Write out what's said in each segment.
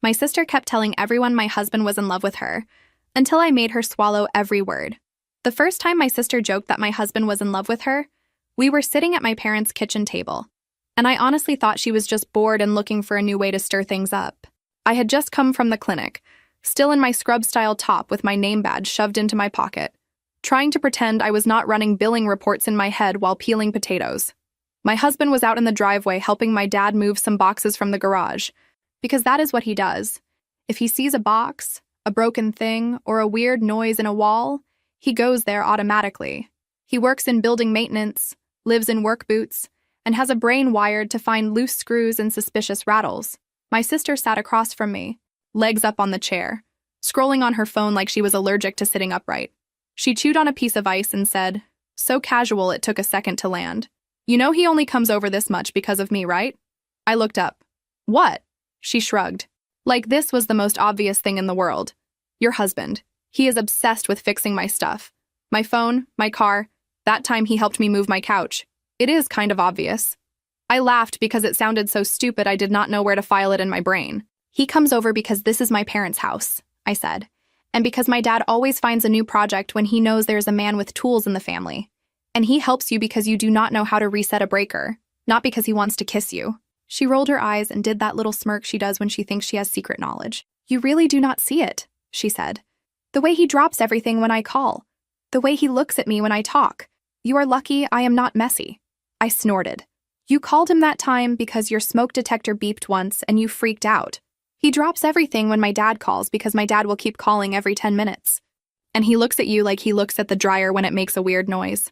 My sister kept telling everyone my husband was in love with her, until I made her swallow every word. The first time my sister joked that my husband was in love with her, we were sitting at my parents' kitchen table, and I honestly thought she was just bored and looking for a new way to stir things up. I had just come from the clinic, still in my scrub-style top with my name badge shoved into my pocket, trying to pretend I was not running billing reports in my head while peeling potatoes. My husband was out in the driveway helping my dad move some boxes from the garage, because that is what he does. If he sees a box, a broken thing, or a weird noise in a wall, he goes there automatically. He works in building maintenance, lives in work boots, and has a brain wired to find loose screws and suspicious rattles. My sister sat across from me, legs up on the chair, scrolling on her phone like she was allergic to sitting upright. She chewed on a piece of ice and said, so casual it took a second to land, "You know he only comes over this much because of me, right?" I looked up. "What?" She shrugged. Like this was the most obvious thing in the world. "Your husband. He is obsessed with fixing my stuff. My phone, my car, that time he helped me move my couch. It is kind of obvious." I laughed because it sounded so stupid I did not know where to file it in my brain. "He comes over because this is my parents' house," I said, "and because my dad always finds a new project when he knows there's a man with tools in the family. And he helps you because you do not know how to reset a breaker, not because he wants to kiss you." She rolled her eyes and did that little smirk she does when she thinks she has secret knowledge. "You really do not see it," she said. "The way he drops everything when I call. The way he looks at me when I talk. You are lucky I am not messy." I snorted. "You called him that time because your smoke detector beeped once and you freaked out. He drops everything when my dad calls because my dad will keep calling every 10 minutes. And he looks at you like he looks at the dryer when it makes a weird noise.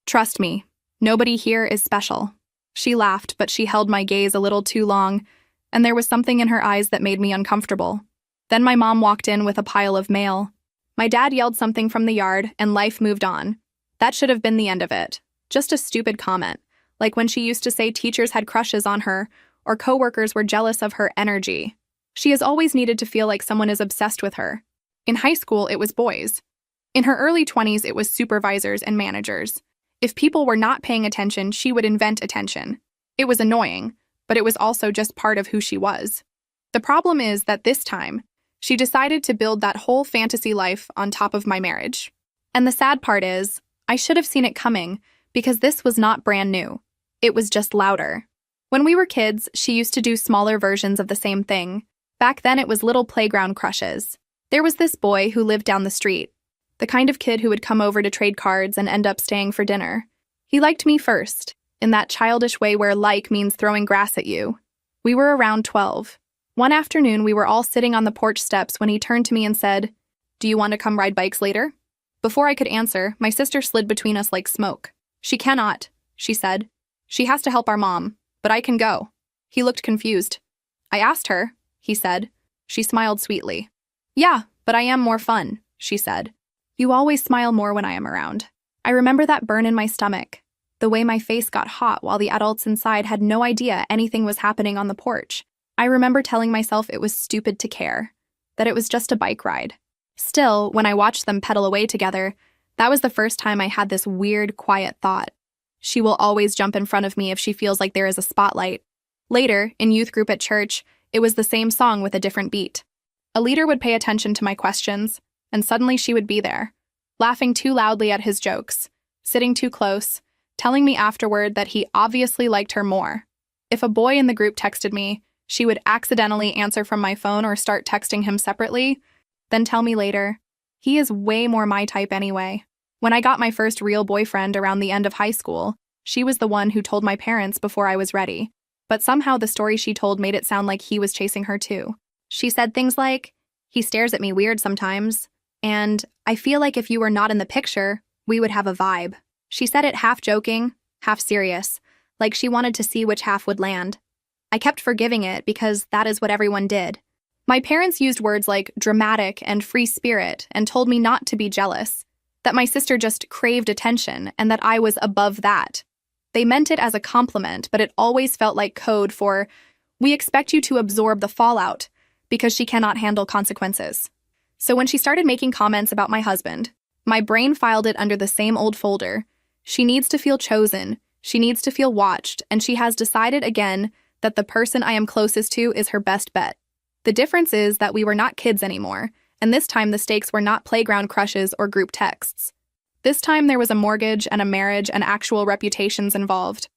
Trust me, nobody here is special." She laughed, but she held my gaze a little too long, and there was something in her eyes that made me uncomfortable. Then my mom walked in with a pile of mail. My dad yelled something from the yard, and life moved on. That should have been the end of it. Just a stupid comment, like when she used to say teachers had crushes on her, or coworkers were jealous of her energy. She has always needed to feel like someone is obsessed with her. In high school, it was boys. In her early 20s, it was supervisors and managers. If people were not paying attention, she would invent attention. It was annoying, but it was also just part of who she was. The problem is that this time, she decided to build that whole fantasy life on top of my marriage. And the sad part is, I should have seen it coming, because this was not brand new. It was just louder. When we were kids, she used to do smaller versions of the same thing. Back then it was little playground crushes. There was this boy who lived down the street. The kind of kid who would come over to trade cards and end up staying for dinner. He liked me first, in that childish way where like means throwing grass at you. We were around 12. One afternoon, we were all sitting on the porch steps when he turned to me and said, "Do you want to come ride bikes later?" Before I could answer, my sister slid between us like smoke. "She cannot," she said. "She has to help our mom, but I can go." He looked confused. "I asked her," he said. She smiled sweetly. "Yeah, but I am more fun," she said. "You always smile more when I am around." I remember that burn in my stomach, the way my face got hot while the adults inside had no idea anything was happening on the porch. I remember telling myself it was stupid to care, that it was just a bike ride. Still, when I watched them pedal away together, that was the first time I had this weird, quiet thought. She will always jump in front of me if she feels like there is a spotlight. Later, in youth group at church, it was the same song with a different beat. A leader would pay attention to my questions, and suddenly she would be there, laughing too loudly at his jokes, sitting too close, telling me afterward that he obviously liked her more. If a boy in the group texted me, she would accidentally answer from my phone or start texting him separately, then tell me later, "He is way more my type anyway." When I got my first real boyfriend around the end of high school, she was the one who told my parents before I was ready. But somehow the story she told made it sound like he was chasing her too. She said things like, "He stares at me weird sometimes," and "I feel like if you were not in the picture, we would have a vibe." She said it half joking, half serious, like she wanted to see which half would land. I kept forgiving it because that is what everyone did. My parents used words like dramatic and free spirit and told me not to be jealous, that my sister just craved attention and that I was above that. They meant it as a compliment, but it always felt like code for, "We expect you to absorb the fallout," because she cannot handle consequences. So when she started making comments about my husband, my brain filed it under the same old folder. She needs to feel chosen, she needs to feel watched, and she has decided again that the person I am closest to is her best bet. The difference is that we were not kids anymore, and this time the stakes were not playground crushes or group texts. This time there was a mortgage and a marriage and actual reputations involved.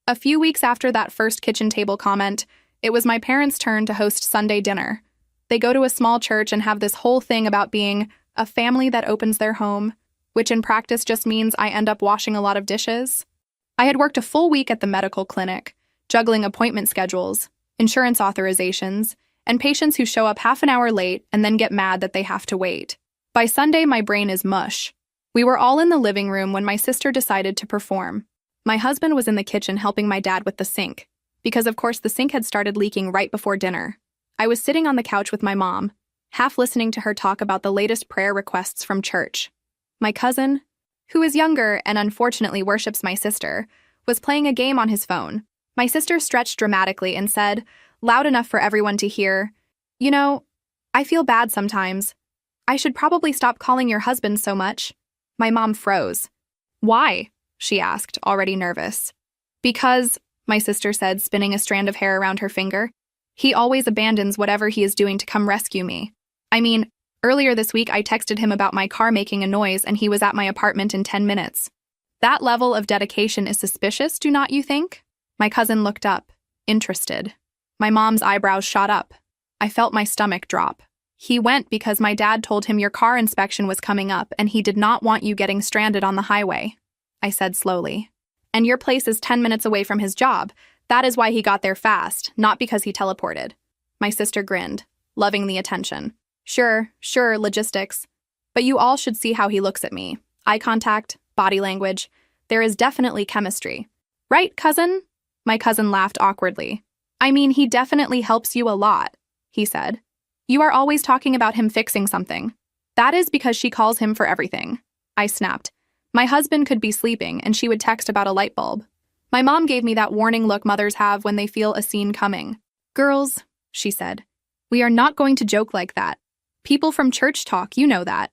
A few weeks after that first kitchen table comment, it was my parents' turn to host Sunday dinner. They go to a small church and have this whole thing about being a family that opens their home, which in practice just means I end up washing a lot of dishes. I had worked a full week at the medical clinic, juggling appointment schedules, insurance authorizations, and patients who show up half an hour late and then get mad that they have to wait. By Sunday, my brain is mush. We were all in the living room when my sister decided to perform. My husband was in the kitchen helping my dad with the sink, because of course the sink had started leaking right before dinner. I was sitting on the couch with my mom, half listening to her talk about the latest prayer requests from church. My cousin, who is younger and unfortunately worships my sister, was playing a game on his phone. My sister stretched dramatically and said, loud enough for everyone to hear, "You know, I feel bad sometimes. I should probably stop calling your husband so much." My mom froze. "Why?" she asked, already nervous. "Because," my sister said, spinning a strand of hair around her finger, "he always abandons whatever he is doing to come rescue me. I mean, earlier this week I texted him about my car making a noise and he was at my apartment in 10 minutes. That level of dedication is suspicious, do not you think?" My cousin looked up, interested. My mom's eyebrows shot up. I felt my stomach drop. "He went because my dad told him your car inspection was coming up and he did not want you getting stranded on the highway," I said slowly. "And your place is 10 minutes away from his job. That is why he got there fast, not because he teleported." My sister grinned, loving the attention. Sure, logistics. But you all should see how he looks at me. Eye contact, body language. There is definitely chemistry. Right, cousin?" My cousin laughed awkwardly. "I mean, he definitely helps you a lot," he said. "You are always talking about him fixing something." "That is because she calls him for everything," I snapped. My husband could be sleeping and she would text about a light bulb. My mom gave me that warning look mothers have when they feel a scene coming. "Girls," she said, "we are not going to joke like that. People from church talk, you know that."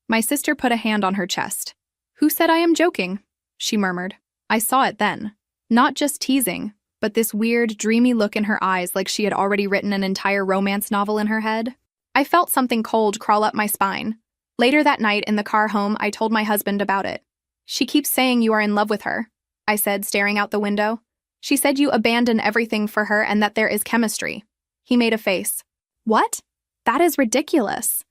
My sister put a hand on her chest. "Who said I am joking?" she murmured. I saw it then. Not just teasing, but this weird, dreamy look in her eyes like she had already written an entire romance novel in her head. I felt something cold crawl up my spine. Later that night in the car home, I told my husband about it. "She keeps saying you are in love with her," I said, staring out the window. "She said you abandon everything for her and that there is chemistry." He made a face. "What? That is ridiculous."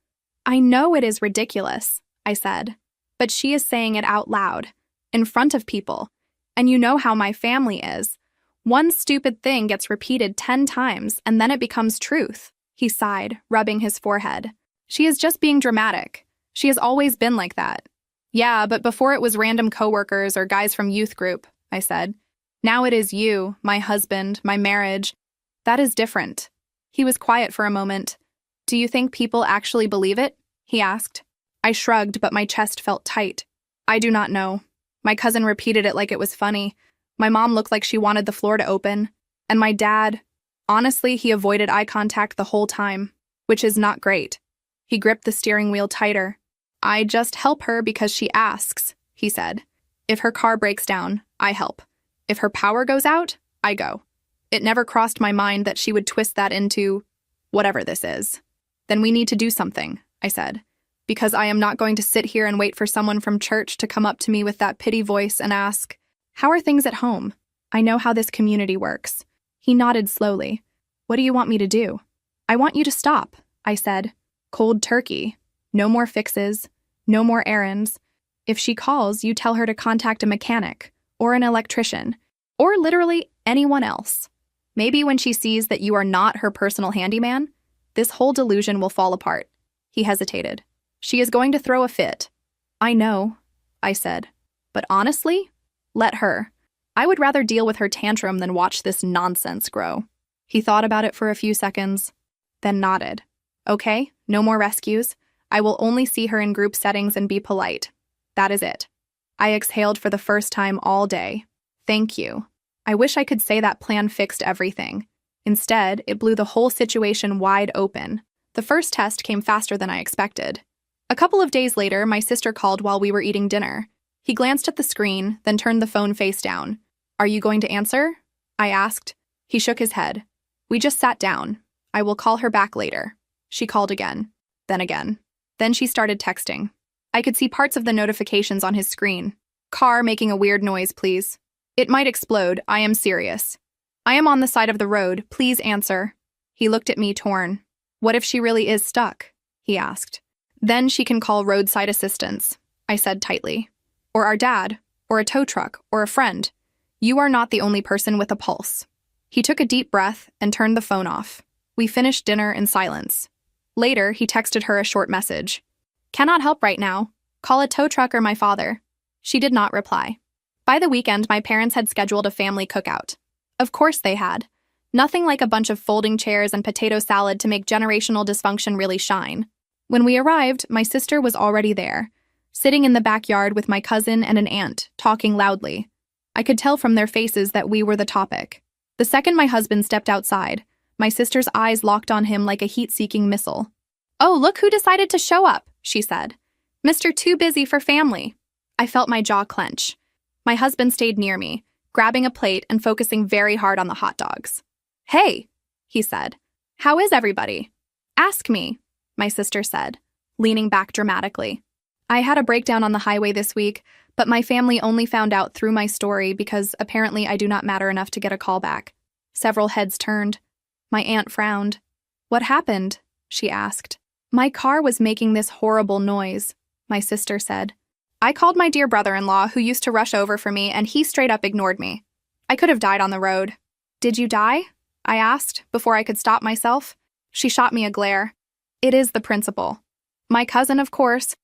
"I know it is ridiculous," I said, "but she is saying it out loud, in front of people. And you know how my family is. One stupid thing gets repeated 10 times, and then it becomes truth." He sighed, rubbing his forehead. "She is just being dramatic. She has always been like that." "Yeah, but before it was random coworkers or guys from youth group," I said. "Now it is you, my husband, my marriage. That is different." He was quiet for a moment. "Do you think people actually believe it?" he asked. I shrugged, but my chest felt tight. "I do not know." My cousin repeated it like it was funny. My mom looked like she wanted the floor to open. And my dad, honestly, he avoided eye contact the whole time, which is not great. He gripped the steering wheel tighter. "I just help her because she asks," he said. "If her car breaks down, I help. If her power goes out, I go." It never crossed my mind that she would twist that into whatever this is. "Then we need to do something," I said, "because I am not going to sit here and wait for someone from church to come up to me with that pity voice and ask, 'How are things at home?' I know how this community works." He nodded slowly. "What do you want me to do?" "I want you to stop," I said. "Cold turkey. No more fixes. No more errands. If she calls, you tell her to contact a mechanic, or an electrician, or literally anyone else. Maybe when she sees that you are not her personal handyman, this whole delusion will fall apart." He hesitated. "She is going to throw a fit." "I know," I said. "But honestly, let her. I would rather deal with her tantrum than watch this nonsense grow." He thought about it for a few seconds, then nodded. "Okay, no more rescues. I will only see her in group settings and be polite. That is it." I exhaled for the first time all day. "Thank you." I wish I could say that plan fixed everything. Instead, it blew the whole situation wide open. The first test came faster than I expected. A couple of days later, my sister called while we were eating dinner. He glanced at the screen, then turned the phone face down. "Are you going to answer?" I asked. He shook his head. "We just sat down. I will call her back later. She called again. Then again. Then she started texting. I could see parts of the notifications on his screen. Car making a weird noise, please. It might explode. I am serious. I am on the side of the road. Please answer. He looked at me, torn. What if she really is stuck? He asked. Then she can call roadside assistance, I said tightly. Or our dad, or a tow truck, or a friend. You are not the only person with a pulse. He took a deep breath and turned the phone off. We finished dinner in silence. Later, he texted her a short message. Cannot help right now. Call a tow truck or my father. She did not reply. By the weekend, my parents had scheduled a family cookout. Of course they had. Nothing like a bunch of folding chairs and potato salad to make generational dysfunction really shine. When we arrived, my sister was already there, sitting in the backyard with my cousin and an aunt, talking loudly. I could tell from their faces that we were the topic. The second my husband stepped outside, my sister's eyes locked on him like a heat-seeking missile. Oh, look who decided to show up, she said. Mr. Too Busy for Family. I felt my jaw clench. My husband stayed near me, grabbing a plate and focusing very hard on the hot dogs. Hey, he said. How is everybody? Ask me, my sister said, leaning back dramatically. I had a breakdown on the highway this week, but my family only found out through my story because apparently I do not matter enough to get a call back. Several heads turned. My aunt frowned. What happened? She asked. My car was making this horrible noise, my sister said. I called my dear brother-in-law who used to rush over for me and he straight up ignored me. I could have died on the road. Did you die? I asked before I could stop myself. She shot me a glare. It is the principal. My cousin, of course,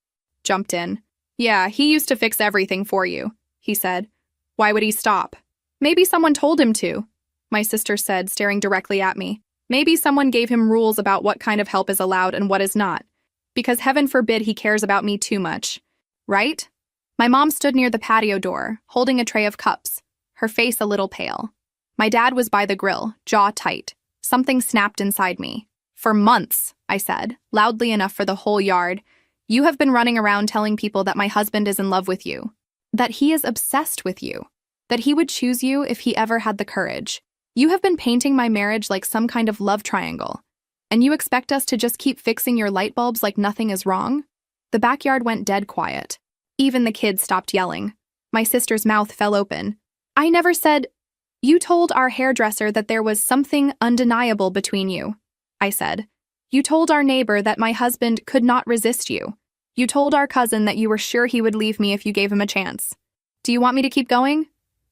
jumped in. Yeah, he used to fix everything for you, he said. Why would he stop? Maybe someone told him to, my sister said, staring directly at me. Maybe someone gave him rules about what kind of help is allowed and what is not. Because heaven forbid he cares about me too much. Right? My mom stood near the patio door, holding a tray of cups, her face a little pale. My dad was by the grill, jaw tight. Something snapped inside me. For months, I said, loudly enough for the whole yard, you have been running around telling people that my husband is in love with you, that he is obsessed with you, that he would choose you if he ever had the courage. You have been painting my marriage like some kind of love triangle, and you expect us to just keep fixing your light bulbs like nothing is wrong? The backyard went dead quiet. Even the kids stopped yelling. My sister's mouth fell open. I never said, you told our hairdresser that there was something undeniable between you, I said. You told our neighbor that my husband could not resist you. You told our cousin that you were sure he would leave me if you gave him a chance. Do you want me to keep going?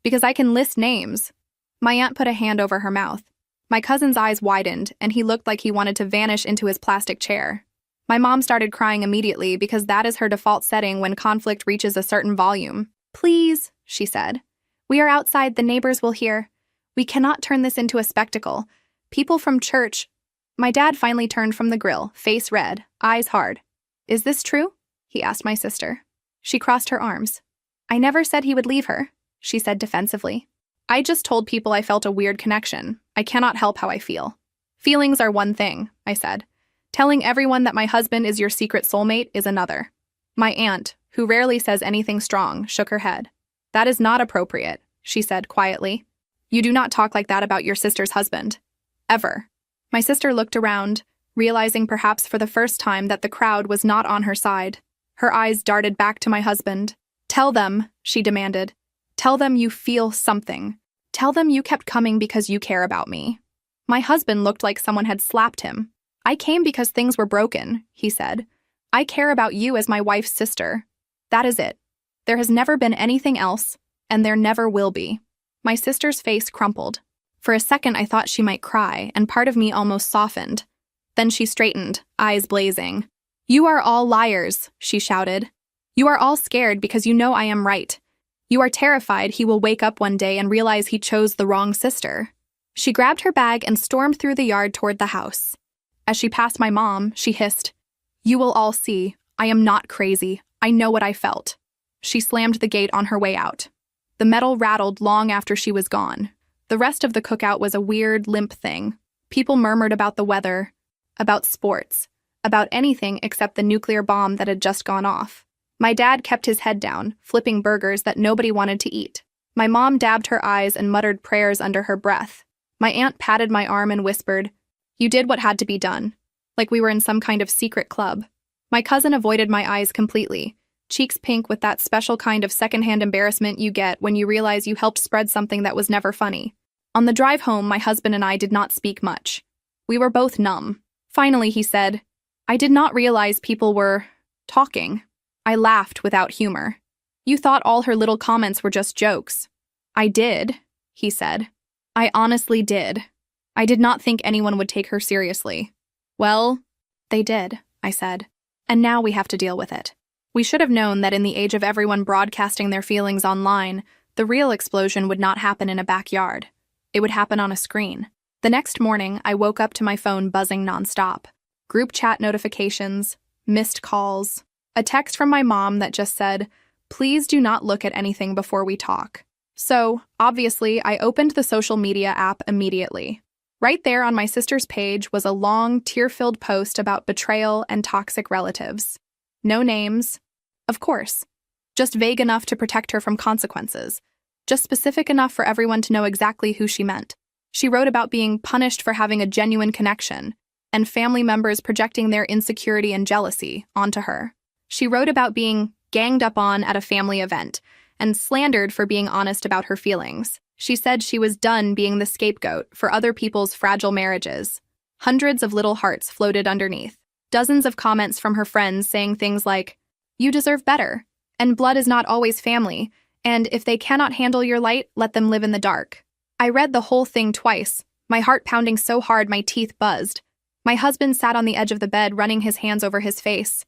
Because I can list names. My aunt put a hand over her mouth. My cousin's eyes widened, and he looked like he wanted to vanish into his plastic chair. My mom started crying immediately because that is her default setting when conflict reaches a certain volume. Please, she said. We are outside, the neighbors will hear. We cannot turn this into a spectacle. People from church. My dad finally turned from the grill, face red, eyes hard. Is this true? He asked my sister. She crossed her arms. I never said he would leave her, she said defensively. I just told people I felt a weird connection. I cannot help how I feel. Feelings are one thing, I said. Telling everyone that my husband is your secret soulmate is another. My aunt, who rarely says anything strong, shook her head. That is not appropriate, she said quietly. You do not talk like that about your sister's husband. Ever. My sister looked around, realizing perhaps for the first time that the crowd was not on her side. Her eyes darted back to my husband. Tell them, she demanded. Tell them you feel something. Tell them you kept coming because you care about me. My husband looked like someone had slapped him. I came because things were broken, he said. I care about you as my wife's sister. That is it. There has never been anything else, and there never will be. My sister's face crumpled. For a second, I thought she might cry, and part of me almost softened. Then she straightened, eyes blazing. You are all liars, she shouted. You are all scared because you know I am right. You are terrified he will wake up one day and realize he chose the wrong sister. She grabbed her bag and stormed through the yard toward the house. As she passed my mom, she hissed, You will all see. I am not crazy. I know what I felt. She slammed the gate on her way out. The metal rattled long after she was gone. The rest of the cookout was a weird, limp thing. People murmured about the weather, about sports, about anything except the nuclear bomb that had just gone off. My dad kept his head down, flipping burgers that nobody wanted to eat. My mom dabbed her eyes and muttered prayers under her breath. My aunt patted my arm and whispered, You did what had to be done, like we were in some kind of secret club. My cousin avoided my eyes completely, cheeks pink with that special kind of secondhand embarrassment you get when you realize you helped spread something that was never funny. On the drive home, my husband and I did not speak much. We were both numb. Finally, he said, "I did not realize people were talking." I laughed without humor. "You thought all her little comments were just jokes." "I did," he said. "I honestly did. I did not think anyone would take her seriously." "Well, they did," I said. "And now we have to deal with it." We should have known that in the age of everyone broadcasting their feelings online, the real explosion would not happen in a backyard. It would happen on a screen. The next morning, I woke up to my phone buzzing nonstop. Group chat notifications, missed calls, a text from my mom that just said, "Please do not look at anything before we talk." So, obviously, I opened the social media app immediately. Right there on my sister's page was a long, tear-filled post about betrayal and toxic relatives. No names, of course. Just vague enough to protect her from consequences. Just specific enough for everyone to know exactly who she meant. She wrote about being punished for having a genuine connection, and family members projecting their insecurity and jealousy onto her. She wrote about being ganged up on at a family event, and slandered for being honest about her feelings. She said she was done being the scapegoat for other people's fragile marriages. Hundreds of little hearts floated underneath. Dozens of comments from her friends saying things like, "You deserve better," and "Blood is not always family," and "If they cannot handle your light, let them live in the dark." I read the whole thing twice, my heart pounding so hard my teeth buzzed. My husband sat on the edge of the bed, running his hands over his face.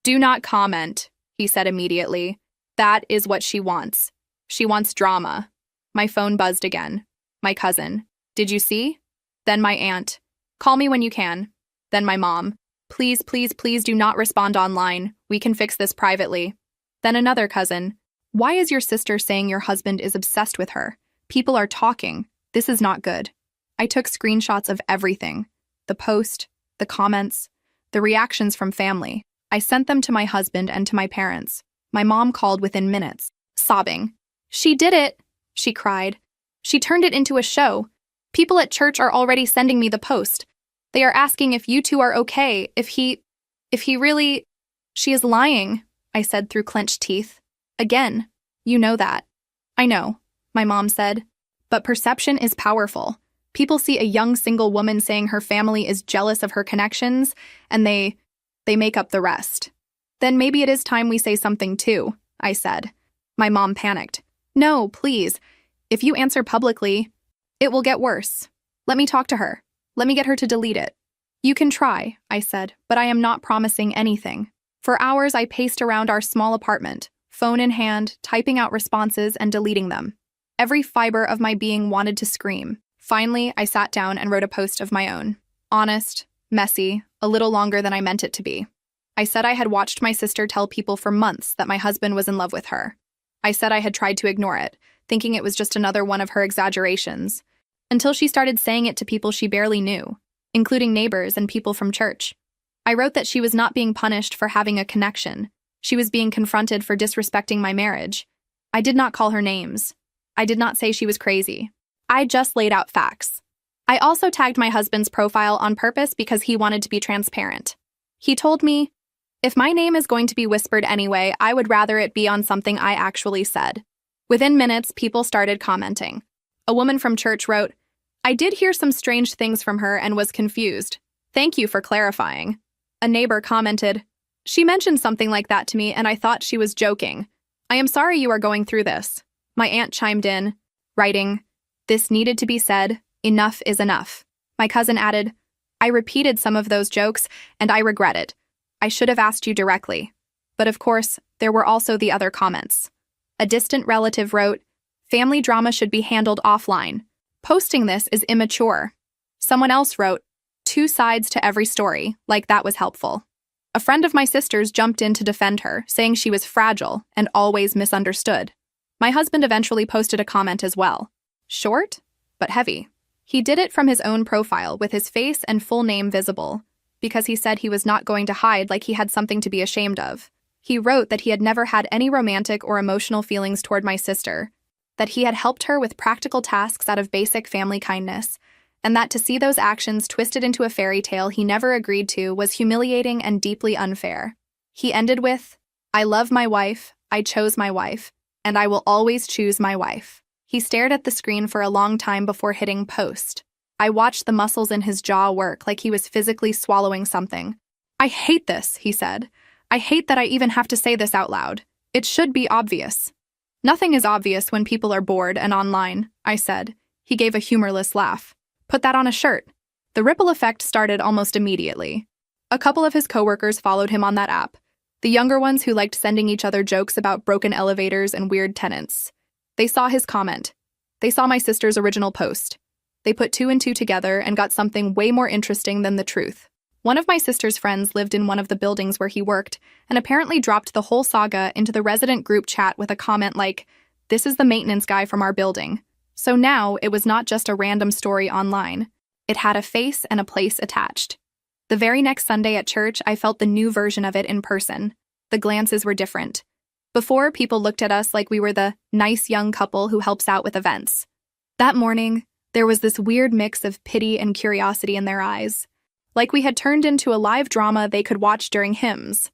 "Do not comment," he said immediately. "That is what she wants. She wants drama." My phone buzzed again. My cousin. "Did you see?" Then my aunt. "Call me when you can." Then my mom. "Please, please, please do not respond online. We can fix this privately." Then another cousin. "Why is your sister saying your husband is obsessed with her? People are talking. This is not good." I took screenshots of everything. The post, the comments, the reactions from family. I sent them to my husband and to my parents. My mom called within minutes, sobbing. "She did it," she cried. "She turned it into a show. People at church are already sending me the post. They are asking if you two are okay, if he really—" "She is lying," I said through clenched teeth. "Again. You know that." "I know," my mom said. "But perception is powerful. People see a young single woman saying her family is jealous of her connections, and they make up the rest." "Then maybe it is time we say something too," I said. My mom panicked. "No, please. If you answer publicly, it will get worse. Let me talk to her. Let me get her to delete it." "You can try," I said, "but I am not promising anything." For hours, I paced around our small apartment, phone in hand, typing out responses and deleting them. Every fiber of my being wanted to scream. Finally, I sat down and wrote a post of my own. Honest, messy, a little longer than I meant it to be. I said I had watched my sister tell people for months that my husband was in love with her. I said I had tried to ignore it, thinking it was just another one of her exaggerations, until she started saying it to people she barely knew, including neighbors and people from church. I wrote that she was not being punished for having a connection. She was being confronted for disrespecting my marriage. I did not call her names. I did not say she was crazy. I just laid out facts. I also tagged my husband's profile on purpose because he wanted to be transparent. He told me, "If my name is going to be whispered anyway, I would rather it be on something I actually said." Within minutes, people started commenting. A woman from church wrote, "I did hear some strange things from her and was confused. Thank you for clarifying." A neighbor commented, "She mentioned something like that to me and I thought she was joking. I am sorry you are going through this." My aunt chimed in, writing, "This needed to be said. Enough is enough." My cousin added, "I repeated some of those jokes and I regret it. I should have asked you directly." But of course, there were also the other comments. A distant relative wrote, "Family drama should be handled offline. Posting this is immature." Someone else wrote, "Two sides to every story," like that was helpful. A friend of my sister's jumped in to defend her, saying she was fragile and always misunderstood. My husband eventually posted a comment as well. Short, but heavy. He did it from his own profile with his face and full name visible, because he said he was not going to hide like he had something to be ashamed of. He wrote that he had never had any romantic or emotional feelings toward my sister, that he had helped her with practical tasks out of basic family kindness, and that to see those actions twisted into a fairy tale he never agreed to was humiliating and deeply unfair. He ended with, "I love my wife, I chose my wife, and I will always choose my wife." He stared at the screen for a long time before hitting post. I watched the muscles in his jaw work like he was physically swallowing something. "I hate this," he said. "I hate that I even have to say this out loud. It should be obvious." "Nothing is obvious when people are bored and online," I said. He gave a humorless laugh. "Put that on a shirt." The ripple effect started almost immediately. A couple of his coworkers followed him on that app, the younger ones who liked sending each other jokes about broken elevators and weird tenants. They saw his comment. They saw my sister's original post. They put two and two together and got something way more interesting than the truth. One of my sister's friends lived in one of the buildings where he worked and apparently dropped the whole saga into the resident group chat with a comment like, "This is the maintenance guy from our building." So now it was not just a random story online. It had a face and a place attached. The very next Sunday at church, I felt the new version of it in person. The glances were different. Before, people looked at us like we were the nice young couple who helps out with events. That morning, there was this weird mix of pity and curiosity in their eyes, like we had turned into a live drama they could watch during hymns.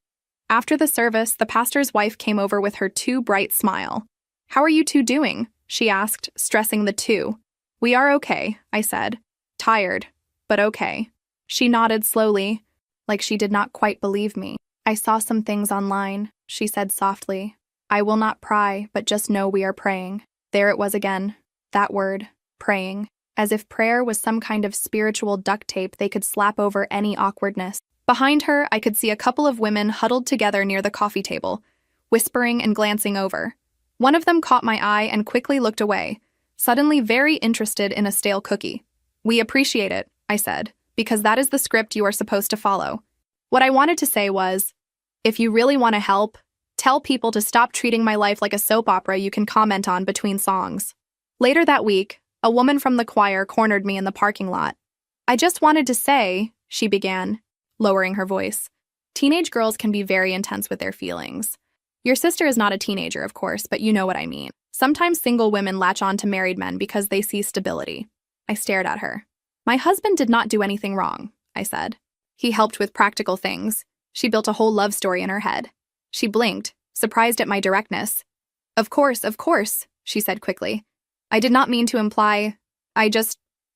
After the service, the pastor's wife came over with her too bright smile. "How are you two doing?" she asked, stressing the two. "We are okay," I said. "Tired, but okay." She nodded slowly, like she did not quite believe me. "I saw some things online," she said softly. "I will not pry, but just know we are praying." There it was again, that word, praying, as if prayer was some kind of spiritual duct tape they could slap over any awkwardness. Behind her, I could see a couple of women huddled together near the coffee table, whispering and glancing over. One of them caught my eye and quickly looked away, suddenly very interested in a stale cookie. "We appreciate it," I said, "because that is the script you are supposed to follow." What I wanted to say was, if you really want to help, tell people to stop treating my life like a soap opera you can comment on between songs. Later that week, a woman from the choir cornered me in the parking lot. "I just wanted to say," she began, lowering her voice. Teenage girls can be very intense with their feelings. Your sister is not a teenager, of course, but you know what I mean. Sometimes single women latch on to married men because they see stability. I stared at her. "My husband did not do anything wrong," I said. "He helped with practical things." She built a whole love story in her head. She blinked, surprised at my directness. Of course," she said quickly. "I did not mean to imply.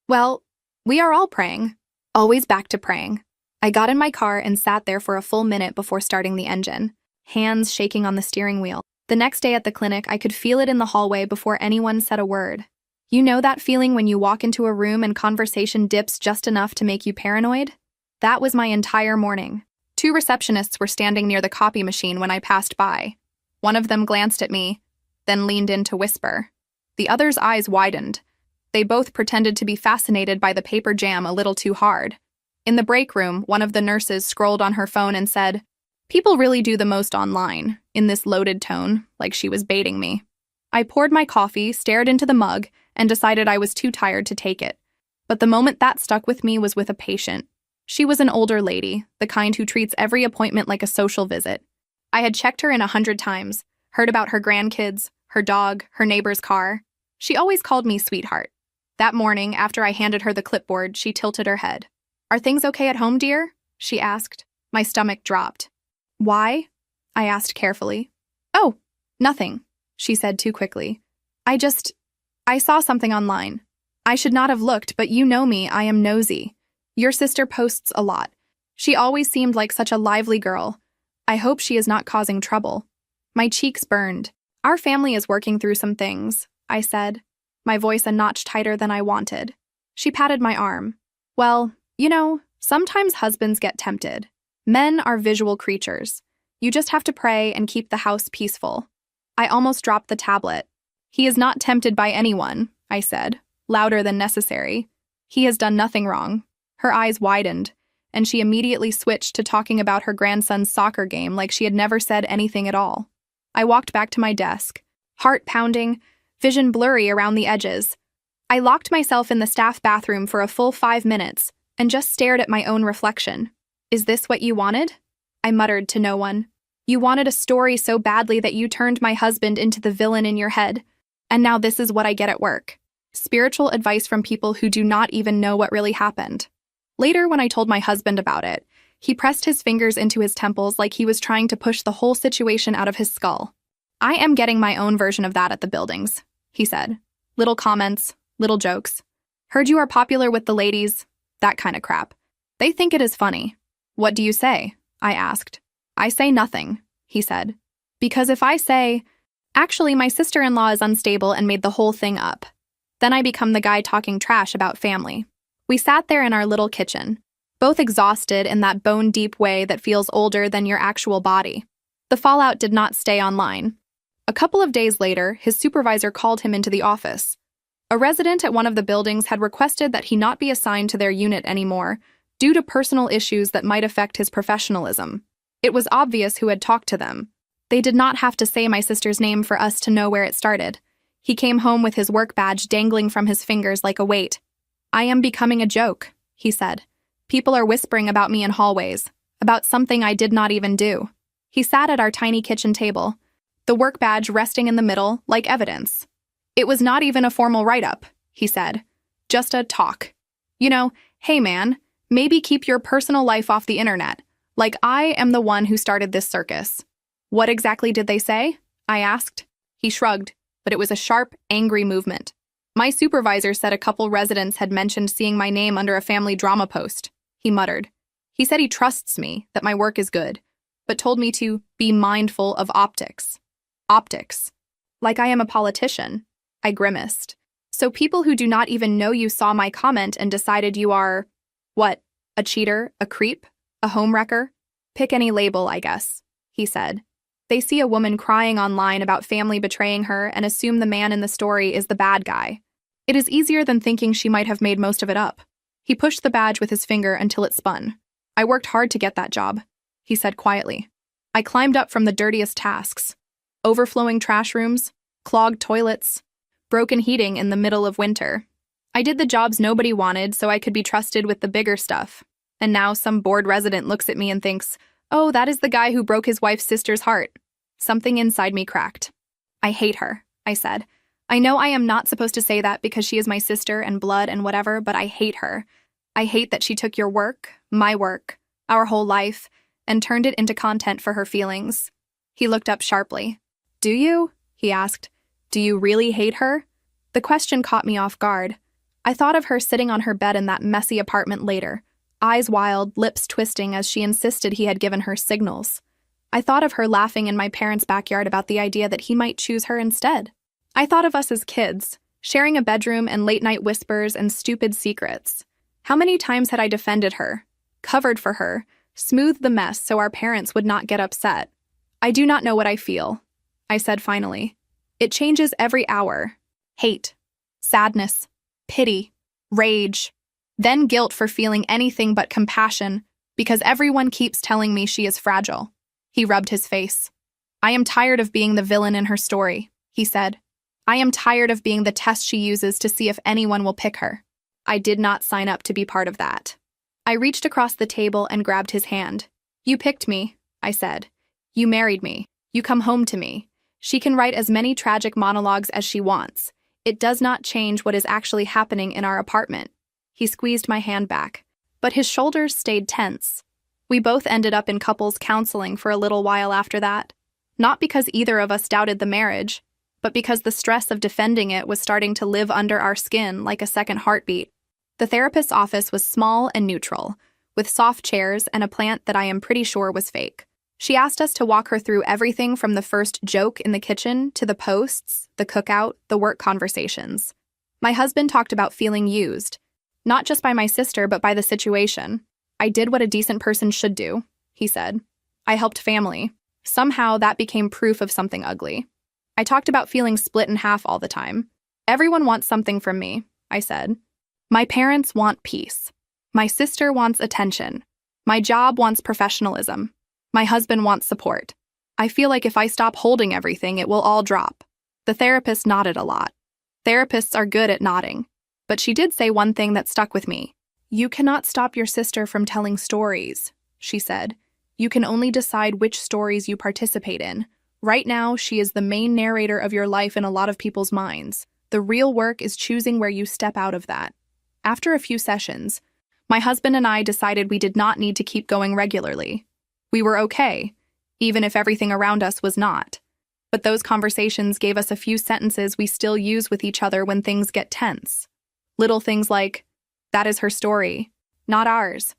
Well, we are all praying. Always back to praying." I got in my car and sat there for a full minute before starting the engine, hands shaking on the steering wheel. The next day at the clinic, I could feel it in the hallway before anyone said a word. You know that feeling when you walk into a room and conversation dips just enough to make you paranoid? That was my entire morning. Two receptionists were standing near the copy machine when I passed by. One of them glanced at me, then leaned in to whisper. The other's eyes widened. They both pretended to be fascinated by the paper jam a little too hard. In the break room, one of the nurses scrolled on her phone and said, "People really do the most online," in this loaded tone, like she was baiting me. I poured my coffee, stared into the mug, and decided I was too tired to take it. But the moment that stuck with me was with a patient. She was an older lady, the kind who treats every appointment like a social visit. I had checked her in 100 times, heard about her grandkids, her dog, her neighbor's car. She always called me sweetheart. That morning, after I handed her the clipboard, she tilted her head. "Are things okay at home, dear?" she asked. My stomach dropped. "Why?" I asked carefully. "Oh, nothing," she said too quickly. I saw something online. I should not have looked, but you know me, I am nosy. Your sister posts a lot. She always seemed like such a lively girl. I hope she is not causing trouble." My cheeks burned. "Our family is working through some things," I said, my voice a notch tighter than I wanted. She patted my arm. "Well, you know, sometimes husbands get tempted. Men are visual creatures. You just have to pray and keep the house peaceful." I almost dropped the tablet. "He is not tempted by anyone," I said, louder than necessary. "He has done nothing wrong." Her eyes widened, and she immediately switched to talking about her grandson's soccer game like she had never said anything at all. I walked back to my desk, heart pounding, vision blurry around the edges. I locked myself in the staff bathroom for a full 5 minutes and just stared at my own reflection. "Is this what you wanted?" I muttered to no one. "You wanted a story so badly that you turned my husband into the villain in your head, and now this is what I get at work." Spiritual advice from people who do not even know what really happened. Later, when I told my husband about it, he pressed his fingers into his temples like he was trying to push the whole situation out of his skull. I am getting my own version of that at the buildings, he said. Little comments, little jokes. Heard you are popular with the ladies, that kind of crap. They think it is funny. What do you say? I asked. I say nothing, he said. Because if I say, actually, my sister-in-law is unstable and made the whole thing up, then I become the guy talking trash about family. We sat there in our little kitchen, both exhausted in that bone-deep way that feels older than your actual body. The fallout did not stay online. A couple of days later, his supervisor called him into the office. A resident at one of the buildings had requested that he not be assigned to their unit anymore due to personal issues that might affect his professionalism. It was obvious who had talked to them. They did not have to say my sister's name for us to know where it started. He came home with his work badge dangling from his fingers like a weight. I am becoming a joke, he said. People are whispering about me in hallways, about something I did not even do. He sat at our tiny kitchen table, the work badge resting in the middle like evidence. It was not even a formal write-up, he said. Just a talk. You know, hey man, maybe keep your personal life off the internet. Like I am the one who started this circus. What exactly did they say? I asked. He shrugged, but it was a sharp, angry movement. My supervisor said a couple residents had mentioned seeing my name under a family drama post. He muttered. He said he trusts me, that my work is good, but told me to be mindful of optics. Optics. Like I am a politician. I grimaced. So people who do not even know you saw my comment and decided you are, what, a cheater, a creep, a homewrecker? Pick any label, I guess, he said. They see a woman crying online about family betraying her and assume the man in the story is the bad guy. It is easier than thinking she might have made most of it up. He pushed the badge with his finger until it spun. I worked hard to get that job, he said quietly. I climbed up from the dirtiest tasks. Overflowing trash rooms, clogged toilets, broken heating in the middle of winter. I did the jobs nobody wanted so I could be trusted with the bigger stuff. And now some bored resident looks at me and thinks, oh, that is the guy who broke his wife's sister's heart. Something inside me cracked. I hate her, I said. I know I am not supposed to say that because she is my sister and blood and whatever, but I hate her. I hate that she took your work, my work, our whole life, and turned it into content for her feelings. He looked up sharply. Do you? He asked. Do you really hate her? The question caught me off guard. I thought of her sitting on her bed in that messy apartment later, eyes wild, lips twisting as she insisted he had given her signals. I thought of her laughing in my parents' backyard about the idea that he might choose her instead. I thought of us as kids, sharing a bedroom and late-night whispers and stupid secrets. How many times had I defended her, covered for her, smoothed the mess so our parents would not get upset? I do not know what I feel, I said finally. It changes every hour. Hate, sadness, pity, rage, then guilt for feeling anything but compassion because everyone keeps telling me she is fragile. He rubbed his face. I am tired of being the villain in her story, he said. I am tired of being the test she uses to see if anyone will pick her. I did not sign up to be part of that. I reached across the table and grabbed his hand. You picked me, I said. You married me. You come home to me. She can write as many tragic monologues as she wants. It does not change what is actually happening in our apartment. He squeezed my hand back, but his shoulders stayed tense. We both ended up in couples counseling for a little while after that. Not because either of us doubted the marriage, but because the stress of defending it was starting to live under our skin like a second heartbeat. The therapist's office was small and neutral, with soft chairs and a plant that I am pretty sure was fake. She asked us to walk her through everything from the first joke in the kitchen to the posts, the cookout, the work conversations. My husband talked about feeling used, not just by my sister, but by the situation. I did what a decent person should do, he said. I helped family. Somehow that became proof of something ugly. I talked about feeling split in half all the time. Everyone wants something from me, I said. My parents want peace. My sister wants attention. My job wants professionalism. My husband wants support. I feel like if I stop holding everything, it will all drop. The therapist nodded a lot. Therapists are good at nodding. But she did say one thing that stuck with me. You cannot stop your sister from telling stories, she said. You can only decide which stories you participate in. Right now, she is the main narrator of your life in a lot of people's minds. The real work is choosing where you step out of that. After a few sessions, my husband and I decided we did not need to keep going regularly. We were okay, even if everything around us was not. But those conversations gave us a few sentences we still use with each other when things get tense. Little things like, "That is her story, not ours,"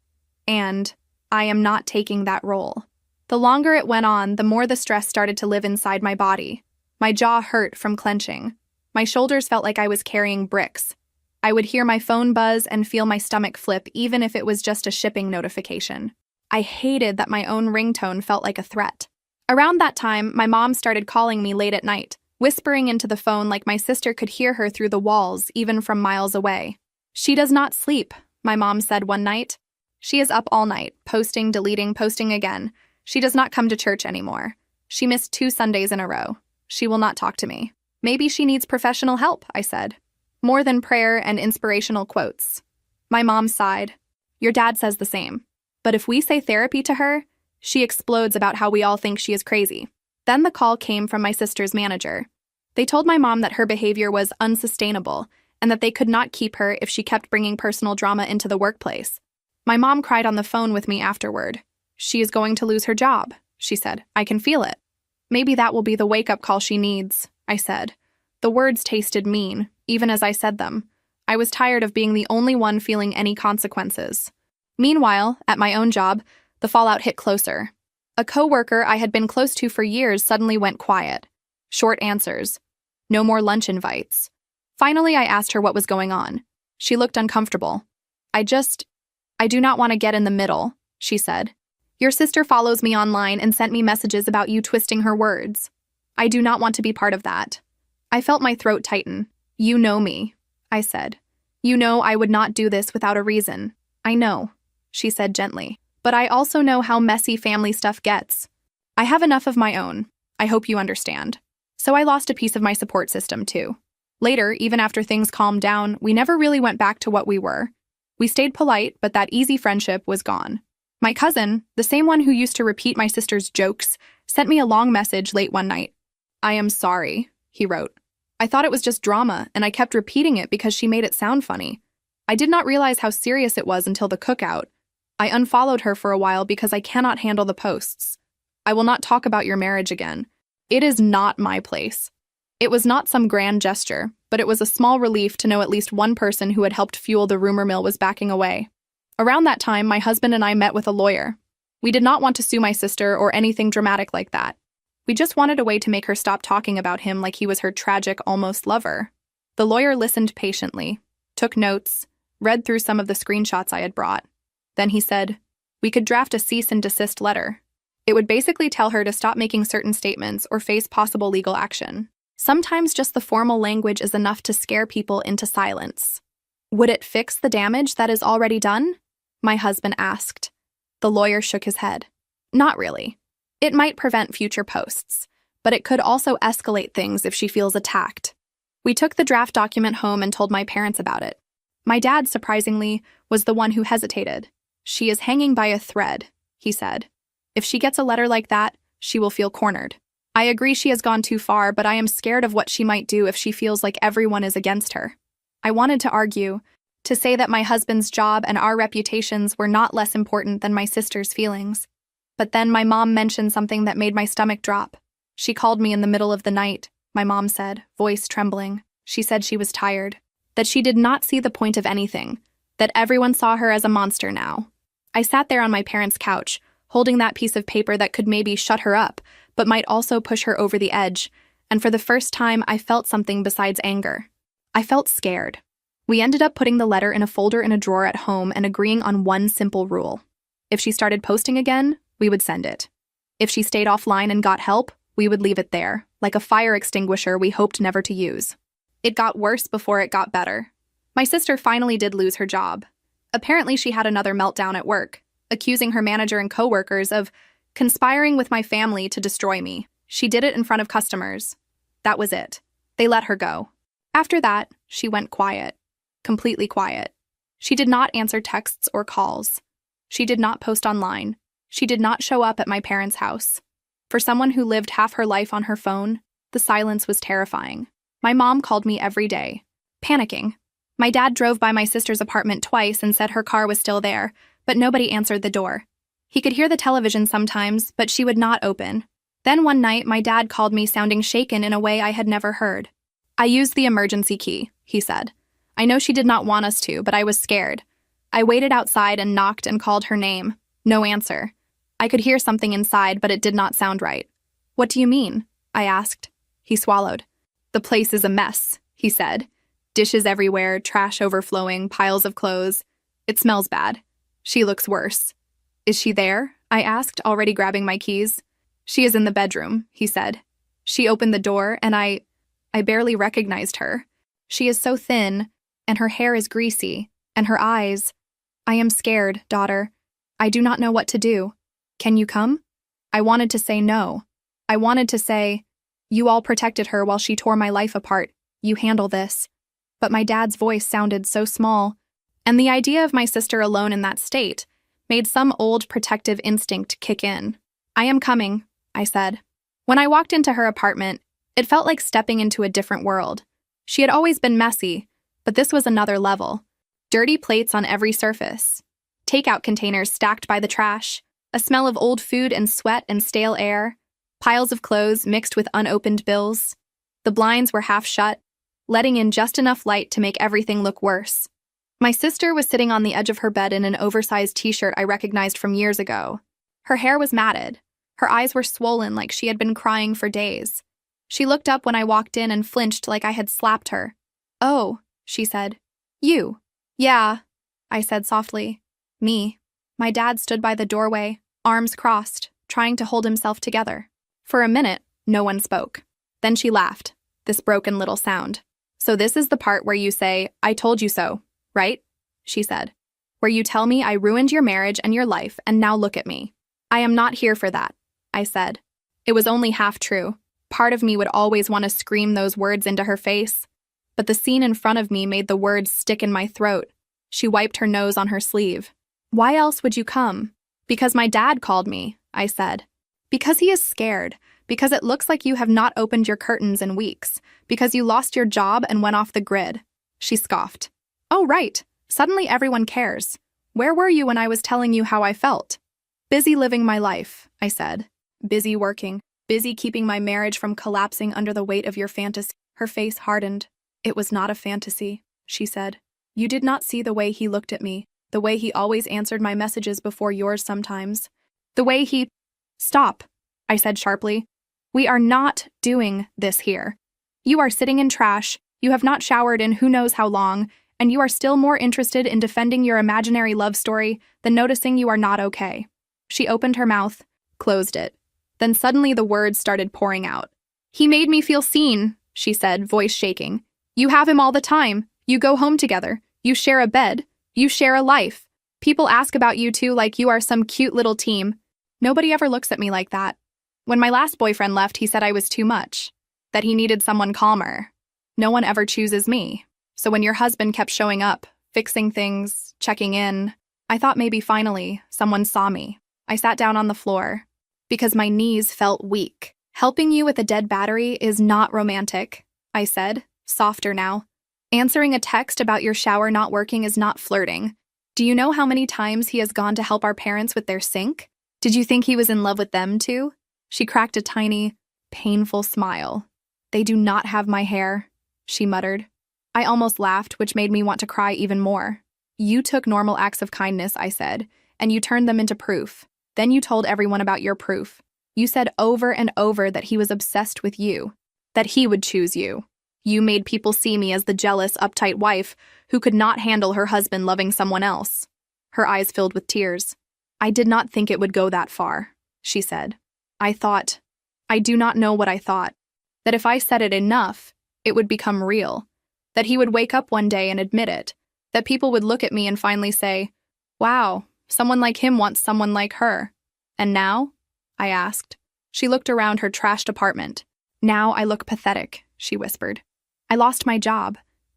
and "I am not taking that role." The longer it went on, the more the stress started to live inside my body. My jaw hurt from clenching. My shoulders felt like I was carrying bricks. I would hear my phone buzz and feel my stomach flip, even if it was just a shipping notification. I hated that my own ringtone felt like a threat. Around that time, my mom started calling me late at night, whispering into the phone like my sister could hear her through the walls, even from miles away. "She does not sleep," my mom said one night. "She is up all night, posting, deleting, posting again. She does not come to church anymore. She missed 2 Sundays in a row. She will not talk to me." "Maybe she needs professional help," I said. "More than prayer and inspirational quotes." My mom sighed. "Your dad says the same. But if we say therapy to her, she explodes about how we all think she is crazy." Then the call came from my sister's manager. They told my mom that her behavior was unsustainable and that they could not keep her if she kept bringing personal drama into the workplace. My mom cried on the phone with me afterward. "She is going to lose her job," she said. "I can feel it." "Maybe that will be the wake-up call she needs," I said. The words tasted mean, even as I said them. I was tired of being the only one feeling any consequences. Meanwhile, at my own job, the fallout hit closer. A coworker I had been close to for years suddenly went quiet. Short answers. No more lunch invites. Finally, I asked her what was going on. She looked uncomfortable. I do not want to get in the middle," she said. "Your sister follows me online and sent me messages about you twisting her words. I do not want to be part of that." I felt my throat tighten. "You know me," I said. "You know I would not do this without a reason." "I know," she said gently. "But I also know how messy family stuff gets. I have enough of my own. I hope you understand." So I lost a piece of my support system, too. Later, even after things calmed down, we never really went back to what we were. We stayed polite, but that easy friendship was gone. My cousin, the same one who used to repeat my sister's jokes, sent me a long message late one night. "I am sorry," he wrote. "I thought it was just drama, and I kept repeating it because she made it sound funny. I did not realize how serious it was until the cookout. I unfollowed her for a while because I cannot handle the posts. I will not talk about your marriage again. It is not my place." It was not some grand gesture, but it was a small relief to know at least one person who had helped fuel the rumor mill was backing away. Around that time, my husband and I met with a lawyer. We did not want to sue my sister or anything dramatic like that. We just wanted a way to make her stop talking about him like he was her tragic, almost lover. The lawyer listened patiently, took notes, read through some of the screenshots I had brought. Then he said, "We could draft a cease and desist letter. It would basically tell her to stop making certain statements or face possible legal action. Sometimes just the formal language is enough to scare people into silence." "Would it fix the damage that is already done?" my husband asked. The lawyer shook his head. "Not really. It might prevent future posts, but it could also escalate things if she feels attacked." We took the draft document home and told my parents about it. My dad, surprisingly, was the one who hesitated. "She is hanging by a thread," he said. "If she gets a letter like that, she will feel cornered. I agree she has gone too far, but I am scared of what she might do if she feels like everyone is against her." I wanted to argue, to say that my husband's job and our reputations were not less important than my sister's feelings. But then my mom mentioned something that made my stomach drop. She called me in the middle of the night, my mom said, voice trembling. She said she was tired, that she did not see the point of anything, that everyone saw her as a monster now. I sat there on my parents' couch, holding that piece of paper that could maybe shut her up, but might also push her over the edge, and for the first time I felt something besides anger. I felt scared. We ended up putting the letter in a folder in a drawer at home and agreeing on one simple rule. If she started posting again, we would send it. If she stayed offline and got help, we would leave it there, like a fire extinguisher we hoped never to use. It got worse before it got better. My sister finally did lose her job. Apparently she had another meltdown at work, accusing her manager and coworkers of conspiring with my family to destroy me. She did it in front of customers. That was it. They let her go. After that, she went quiet. Completely quiet. She did not answer texts or calls. She did not post online. She did not show up at my parents' house. For someone who lived half her life on her phone, the silence was terrifying. My mom called me every day, panicking. My dad drove by my sister's apartment twice and said her car was still there, but nobody answered the door. He could hear the television sometimes, but she would not open. Then one night, my dad called me sounding shaken in a way I had never heard. "I used the emergency key," he said. "I know she did not want us to, but I was scared. I waited outside and knocked and called her name. No answer. I could hear something inside, but it did not sound right." "What do you mean?" I asked. He swallowed. "The place is a mess," he said. "Dishes everywhere, trash overflowing, piles of clothes. It smells bad. She looks worse." "Is she there?" I asked, already grabbing my keys. "She is in the bedroom," he said. She opened the door, and I barely recognized her. She is so thin, and her hair is greasy, and her eyes. "I am scared, daughter. I do not know what to do. Can you come?" I wanted to say no. I wanted to say, "You all protected her while she tore my life apart. You handle this." But my dad's voice sounded so small, and the idea of my sister alone in that state made some old protective instinct kick in. "I am coming," I said. When I walked into her apartment, it felt like stepping into a different world. She had always been messy, but this was another level. Dirty plates on every surface, takeout containers stacked by the trash, a smell of old food and sweat and stale air, piles of clothes mixed with unopened bills. The blinds were half shut, letting in just enough light to make everything look worse. My sister was sitting on the edge of her bed in an oversized t-shirt I recognized from years ago. Her hair was matted. Her eyes were swollen like she had been crying for days. She looked up when I walked in and flinched like I had slapped her. "Oh," she said. "You?" "Yeah," I said softly. "Me." My dad stood by the doorway, arms crossed, trying to hold himself together. For a minute, no one spoke. Then she laughed, this broken little sound. "So this is the part where you say, 'I told you so,' right?" she said. "Where you tell me I ruined your marriage and your life, and now look at me." "I am not here for that," I said. It was only half true. Part of me would always want to scream those words into her face, but the scene in front of me made the words stick in my throat. She wiped her nose on her sleeve. "Why else would you come?" "Because my dad called me," I said. "Because he is scared. Because it looks like you have not opened your curtains in weeks. Because you lost your job and went off the grid." She scoffed. "Oh, right. Suddenly everyone cares. Where were you when I was telling you how I felt?" "Busy living my life," I said. "Busy working. Busy keeping my marriage from collapsing under the weight of your fantasy." Her face hardened. "It was not a fantasy," she said. "You did not see the way he looked at me, the way he always answered my messages before yours sometimes. The way he—" "Stop," I said sharply. "We are not doing this here. You are sitting in trash, you have not showered in who knows how long, and you are still more interested in defending your imaginary love story than noticing you are not okay." She opened her mouth, closed it. Then suddenly the words started pouring out. "He made me feel seen," she said, voice shaking. "You have him all the time. You go home together. You share a bed. You share a life. People ask about you two like you are some cute little team. Nobody ever looks at me like that. When my last boyfriend left, he said I was too much, that he needed someone calmer. No one ever chooses me. So when your husband kept showing up, fixing things, checking in, I thought maybe finally someone saw me. I sat down on the floor because my knees felt weak. Helping you with a dead battery is not romantic," I said, softer now. "Answering a text about your shower not working is not flirting. Do you know how many times he has gone to help our parents with their sink? Did you think he was in love with them too?" She cracked a tiny, painful smile. "They do not have my hair," she muttered. I almost laughed, which made me want to cry even more. "You took normal acts of kindness," I said, "and you turned them into proof. Then you told everyone about your proof. You said over and over that he was obsessed with you, that he would choose you. You made people see me as the jealous, uptight wife who could not handle her husband loving someone else." Her eyes filled with tears. "I did not think it would go that far," she said. I do not know what I thought. That if I said it enough, it would become real. That he would wake up one day and admit it. That people would look at me and finally say, 'Wow, someone like him wants someone like her.' And now?" I asked. She looked around her trashed apartment. "Now I look pathetic," she whispered. "I lost my job.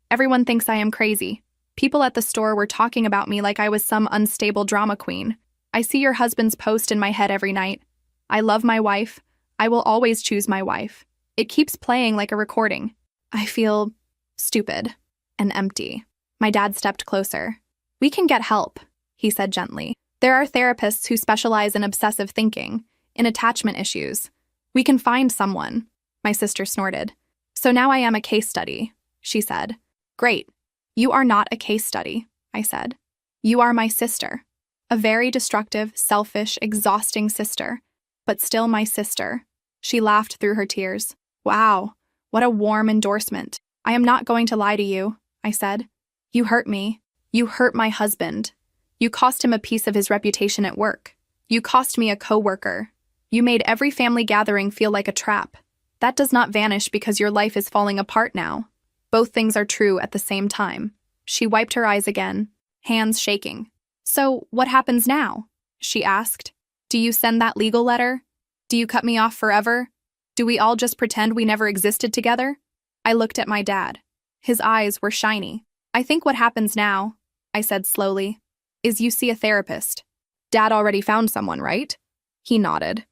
Everyone thinks I am crazy. People at the store were talking about me like I was some unstable drama queen. I see your husband's post in my head every night. I love my wife. I will always choose my wife. It keeps playing like a recording. I feel stupid and empty. My dad stepped closer. We can get help, he said gently. There are therapists who specialize in obsessive thinking, in attachment issues. We can find someone, my sister snorted. So now I am a case study, she said. Great. You are not a case study, I said. You are my sister. A very destructive, selfish, exhausting sister, but still my sister. She laughed through her tears. Wow, what a warm endorsement. I am not going to lie to you, I said. You hurt me. You hurt my husband. You cost him a piece of his reputation at work. You cost me a coworker. You made every family gathering feel like a trap. That does not vanish because your life is falling apart now. Both things are true at the same time. She wiped her eyes again, hands shaking. So, what happens now? She asked. Do you send that legal letter? Do you cut me off forever? Do we all just pretend we never existed together? I looked at my dad. His eyes were shiny. I think what happens now, I said slowly, is you see a therapist. Dad already found someone, right? He nodded.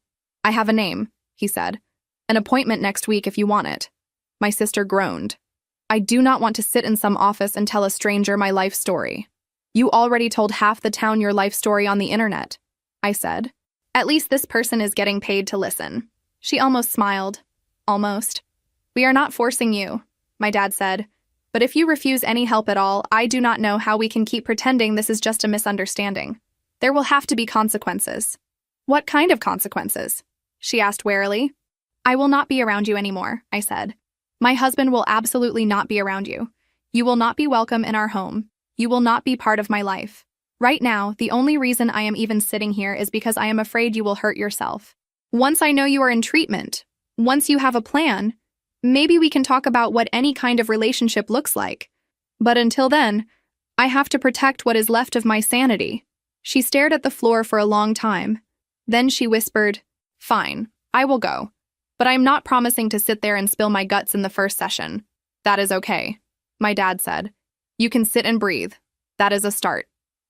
I have a name, he said. An appointment next week if you want it. My sister groaned. I do not want to sit in some office and tell a stranger my life story. You already told half the town your life story on the internet, I said. At least this person is getting paid to listen. She almost smiled. Almost. We are not forcing you, my dad said. But if you refuse any help at all, I do not know how we can keep pretending this is just a misunderstanding. There will have to be consequences. What kind of consequences? She asked warily. I will not be around you anymore, I said. My husband will absolutely not be around you. You will not be welcome in our home. You will not be part of my life. Right now, the only reason I am even sitting here is because I am afraid you will hurt yourself. Once I know you are in treatment, once you have a plan, maybe we can talk about what any kind of relationship looks like. But until then, I have to protect what is left of my sanity. She stared at the floor for a long time. Then she whispered, Fine, I will go. But I am not promising to sit there and spill my guts in the first session. That is okay, my dad said. You can sit and breathe. That is a start.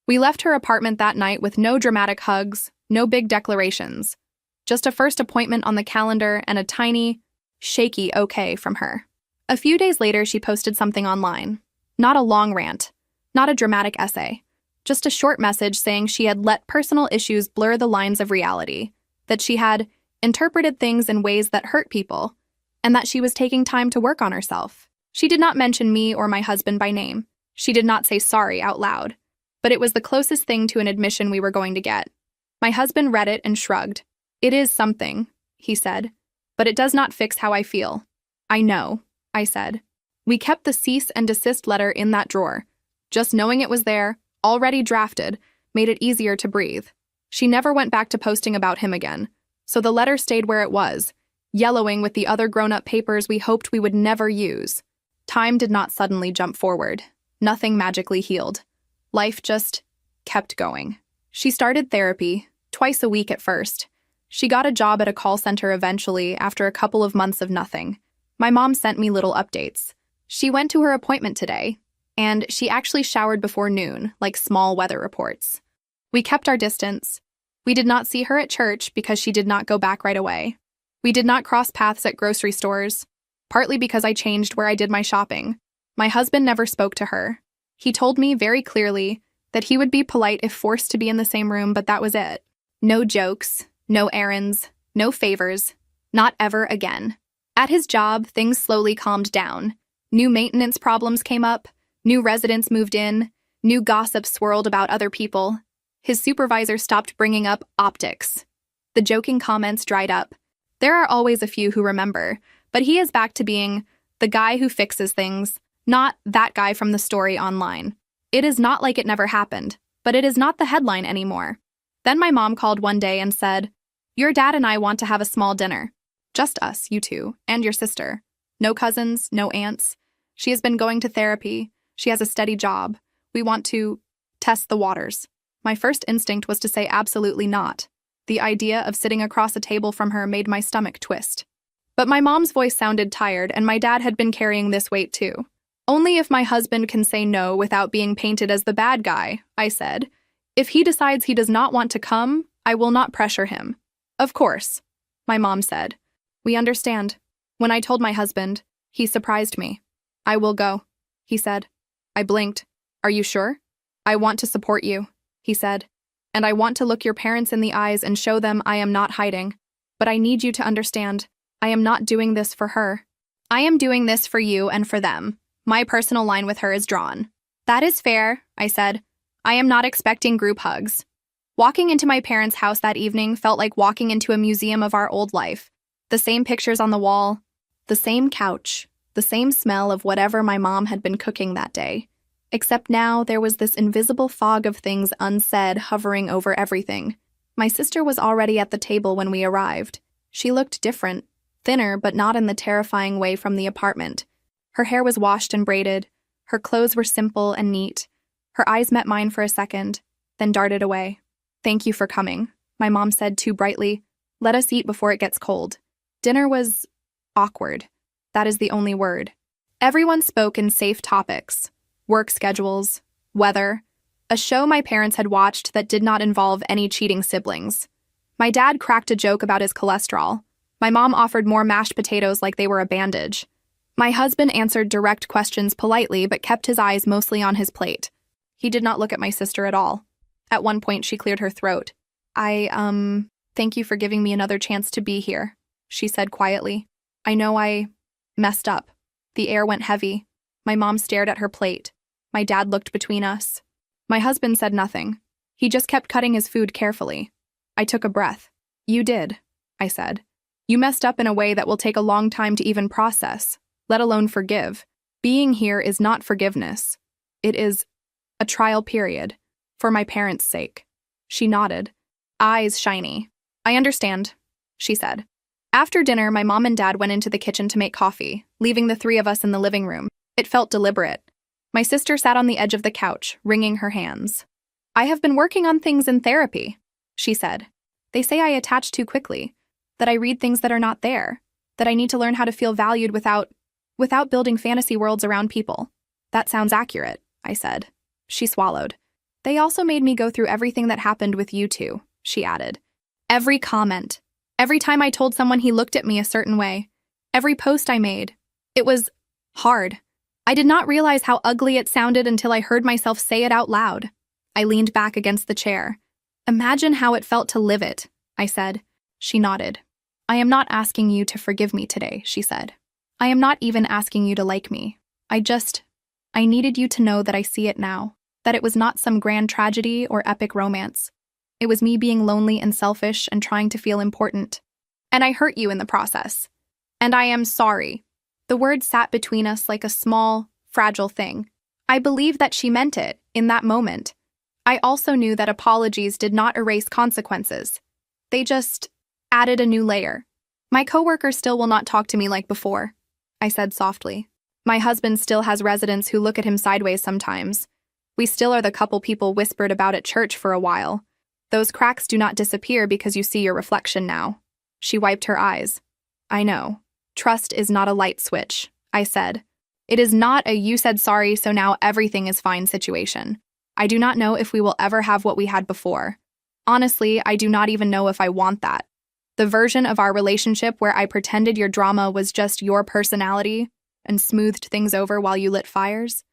We left her apartment that night with no dramatic hugs, no big declarations. Just a first appointment on the calendar and a tiny, shaky okay from her. A few days later, she posted something online. Not a long rant, not a dramatic essay. Just a short message saying she had let personal issues blur the lines of reality, that she had interpreted things in ways that hurt people, and that she was taking time to work on herself. She did not mention me or my husband by name. She did not say sorry out loud, but it was the closest thing to an admission we were going to get. My husband read it and shrugged. It is something, he said, but it does not fix how I feel. I know, I said. We kept the cease and desist letter in that drawer. Just knowing it was there, already drafted, made it easier to breathe. She never went back to posting about him again, so the letter stayed where it was, yellowing with the other grown-up papers we hoped we would never use. Time did not suddenly jump forward. Nothing magically healed. Life just kept going. She started therapy, twice a week at first. She got a job at a call center eventually after a couple of months of nothing. My mom sent me little updates. She went to her appointment today, and she actually showered before noon, like small weather reports. We kept our distance. We did not see her at church because she did not go back right away. We did not cross paths at grocery stores, partly because I changed where I did my shopping. My husband never spoke to her. He told me very clearly that he would be polite if forced to be in the same room, but that was it. No jokes, no errands, no favors, not ever again. At his job, things slowly calmed down. New maintenance problems came up, new residents moved in, new gossip swirled about other people. His supervisor stopped bringing up optics. The joking comments dried up. There are always a few who remember, but he is back to being the guy who fixes things, not that guy from the story online. It is not like it never happened, but it is not the headline anymore. Then my mom called one day and said, Your dad and I want to have a small dinner. Just us, you two, and your sister. No cousins, no aunts. She has been going to therapy. She has a steady job. We want to test the waters. My first instinct was to say absolutely not. The idea of sitting across a table from her made my stomach twist. But my mom's voice sounded tired, and my dad had been carrying this weight too. Only if my husband can say no without being painted as the bad guy, I said. If he decides he does not want to come, I will not pressure him. Of course, my mom said. We understand. When I told my husband, He surprised me. I will go, he said. I blinked. Are you sure? I want to support you, he said. And I want to look your parents in the eyes and show them I am not hiding. But I need you to understand, I am not doing this for her. I am doing this for you and for them. My personal line with her is drawn. That is fair, I said. I am not expecting group hugs. Walking into my parents' house that evening felt like walking into a museum of our old life. The same pictures on the wall, the same couch, the same smell of whatever my mom had been cooking that day. Except now there was this invisible fog of things unsaid hovering over everything. My sister was already at the table when we arrived. She looked different, thinner but not in the terrifying way from the apartment. Her hair was washed and braided. Her clothes were simple and neat. Her eyes met mine for a second, then darted away. Thank you for coming, my mom said too brightly. Let us eat before it gets cold. Dinner was awkward. That is the only word. Everyone spoke in safe topics. Work schedules, weather, a show my parents had watched that did not involve any cheating siblings. My dad cracked a joke about his cholesterol. My mom offered more mashed potatoes like they were a bandage. My husband answered direct questions politely but kept his eyes mostly on his plate. He did not look at my sister at all. At one point, she cleared her throat. Thank you for giving me another chance to be here, she said quietly. I know I messed up. The air went heavy. My mom stared at her plate. My dad looked between us. My husband said nothing. He just kept cutting his food carefully. I took a breath. You did, I said. You messed up in a way that will take a long time to even process, let alone forgive. Being here is not forgiveness. It is a trial period, for my parents' sake. She nodded, eyes shiny. I understand, she said. After dinner, my mom and dad went into the kitchen to make coffee, leaving the three of us in the living room. It felt deliberate. My sister sat on the edge of the couch, wringing her hands. I have been working on things in therapy, she said. They say I attach too quickly, that I read things that are not there, that I need to learn how to feel valued without building fantasy worlds around people. That sounds accurate, I said. She swallowed. They also made me go through everything that happened with you two, she added. Every comment. Every time I told someone he looked at me a certain way. Every post I made. It was hard. I did not realize how ugly it sounded until I heard myself say it out loud. I leaned back against the chair. Imagine how it felt to live it, I said. She nodded. I am not asking you to forgive me today, she said. I am not even asking you to like me. I needed you to know that I see it now, that it was not some grand tragedy or epic romance. It was me being lonely and selfish and trying to feel important. And I hurt you in the process. And I am sorry. The word sat between us like a small, fragile thing. I believed that she meant it in that moment. I also knew that apologies did not erase consequences. They just added a new layer. My coworker still will not talk to me like before, I said softly. My husband still has residents who look at him sideways sometimes. We still are the couple people whispered about at church for a while. Those cracks do not disappear because you see your reflection now. She wiped her eyes. I know. Trust is not a light switch, I said. It is not a you said sorry so now everything is fine situation. I do not know if we will ever have what we had before. Honestly, I do not even know if I want that. The version of our relationship where I pretended your drama was just your personality and smoothed things over while you lit fires,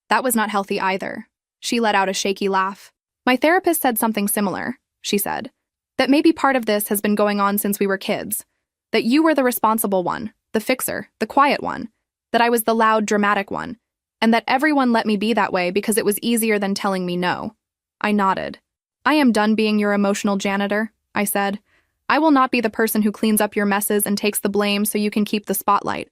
that was not healthy either. She let out a shaky laugh. My therapist said something similar, she said. That maybe part of this has been going on since we were kids. That you were the responsible one, the fixer, the quiet one. That I was the loud, dramatic one. And that everyone let me be that way because it was easier than telling me no. I nodded. I am done being your emotional janitor, I said. I will not be the person who cleans up your messes and takes the blame so you can keep the spotlight.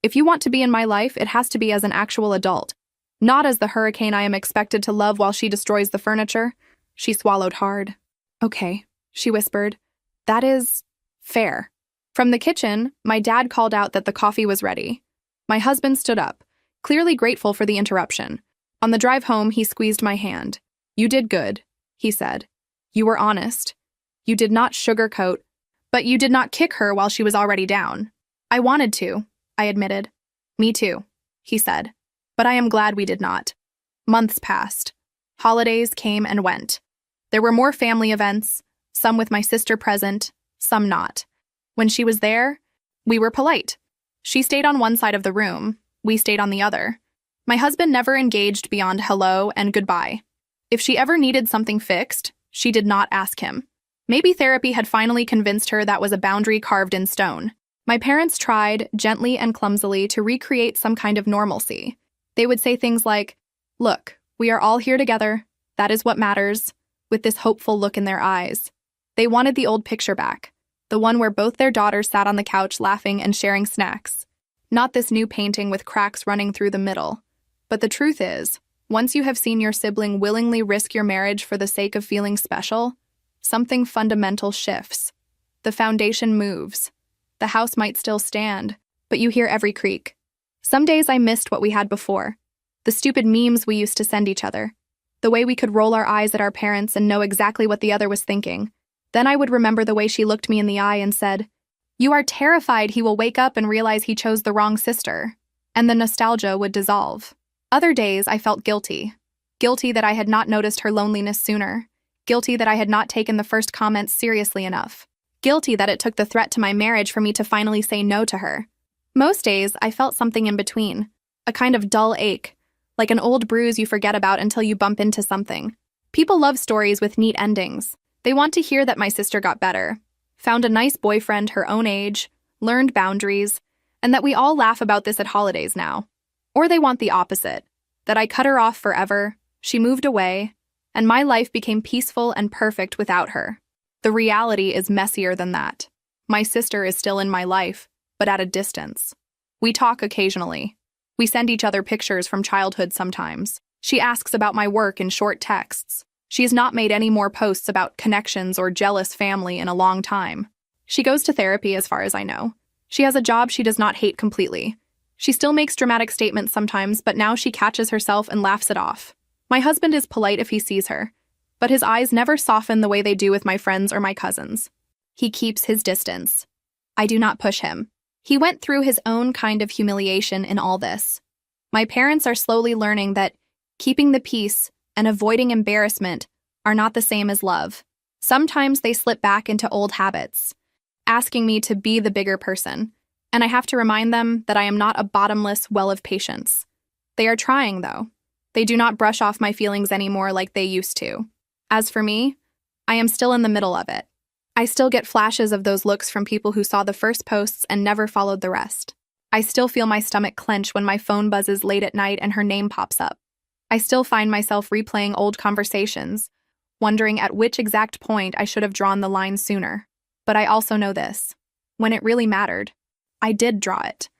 If you want to be in my life, it has to be as an actual adult. Not as the hurricane I am expected to love while she destroys the furniture. She swallowed hard. Okay, she whispered. That is fair. From the kitchen, my dad called out that the coffee was ready. My husband stood up, clearly grateful for the interruption. On the drive home, he squeezed my hand. You did good, he said. You were honest. You did not sugarcoat, but you did not kick her while she was already down. I wanted to, I admitted. Me too, he said. But I am glad we did not. Months passed. Holidays came and went. There were more family events, some with my sister present, some not. When she was there, we were polite. She stayed on one side of the room, we stayed on the other. My husband never engaged beyond hello and goodbye. If she ever needed something fixed, she did not ask him. Maybe therapy had finally convinced her that was a boundary carved in stone. My parents tried, gently and clumsily, to recreate some kind of normalcy. They would say things like, "Look, we are all here together. That is what matters," with this hopeful look in their eyes. They wanted the old picture back, the one where both their daughters sat on the couch laughing and sharing snacks. Not this new painting with cracks running through the middle. But the truth is, once you have seen your sibling willingly risk your marriage for the sake of feeling special, something fundamental shifts. The foundation moves. The house might still stand, but you hear every creak. Some days I missed what we had before. The stupid memes we used to send each other. The way we could roll our eyes at our parents and know exactly what the other was thinking. Then I would remember the way she looked me in the eye and said, "You are terrified he will wake up and realize he chose the wrong sister." And the nostalgia would dissolve. Other days I felt guilty. Guilty that I had not noticed her loneliness sooner. Guilty that I had not taken the first comments seriously enough. Guilty that it took the threat to my marriage for me to finally say no to her. Most days, I felt something in between. A kind of dull ache, like an old bruise you forget about until you bump into something. People love stories with neat endings. They want to hear that my sister got better, found a nice boyfriend her own age, learned boundaries, and that we all laugh about this at holidays now. Or they want the opposite, that I cut her off forever, she moved away, and my life became peaceful and perfect without her. The reality is messier than that. My sister is still in my life, but at a distance. We talk occasionally. We send each other pictures from childhood sometimes. She asks about my work in short texts. She has not made any more posts about connections or jealous family in a long time. She goes to therapy as far as I know. She has a job she does not hate completely. She still makes dramatic statements sometimes, but now she catches herself and laughs it off. My husband is polite if he sees her, but his eyes never soften the way they do with my friends or my cousins. He keeps his distance. I do not push him. He went through his own kind of humiliation in all this. My parents are slowly learning that keeping the peace and avoiding embarrassment are not the same as love. Sometimes they slip back into old habits, asking me to be the bigger person, and I have to remind them that I am not a bottomless well of patience. They are trying, though. They do not brush off my feelings anymore like they used to. As for me, I am still in the middle of it. I still get flashes of those looks from people who saw the first posts and never followed the rest. I still feel my stomach clench when my phone buzzes late at night and her name pops up. I still find myself replaying old conversations, wondering at which exact point I should have drawn the line sooner. But I also know this. When it really mattered, I did draw it.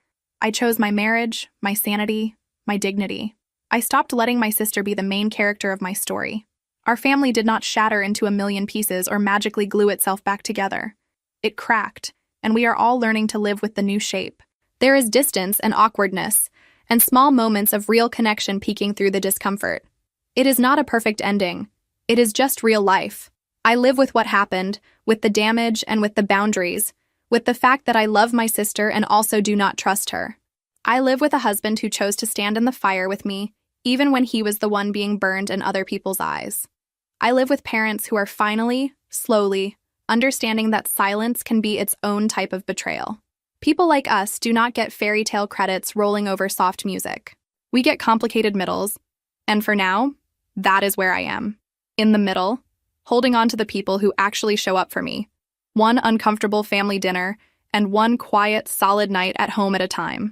I chose my marriage, my sanity, my dignity. I stopped letting my sister be the main character of my story. Our family did not shatter into a million pieces or magically glue itself back together. It cracked, and we are all learning to live with the new shape. There is distance and awkwardness, and small moments of real connection peeking through the discomfort. It is not a perfect ending. It is just real life. I live with what happened, with the damage and with the boundaries, with the fact that I love my sister and also do not trust her. I live with a husband who chose to stand in the fire with me, even when he was the one being burned in other people's eyes. I live with parents who are finally, slowly, understanding that silence can be its own type of betrayal. People like us do not get fairy tale credits rolling over soft music. We get complicated middles, and for now, that is where I am. In the middle, holding on to the people who actually show up for me. One uncomfortable family dinner, and one quiet, solid night at home at a time.